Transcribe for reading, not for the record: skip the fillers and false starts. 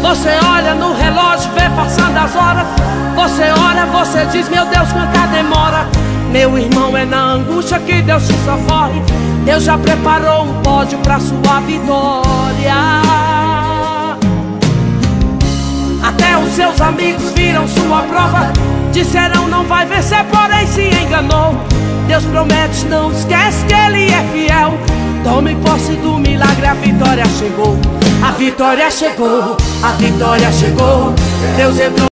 Você olha no relógio, vê passando as horas. Você ora, você diz, meu Deus, quanta demora. Meu irmão, é na angústia que Deus te socorre. Deus já preparou um pódio pra sua vitória. Até os seus amigos viram sua prova, disseram não vai vencer, porém se enganou. Deus promete, não esquece que Ele é fiel. Tome posse do milagre, a vitória chegou. A vitória chegou, a vitória chegou. Deus entrou.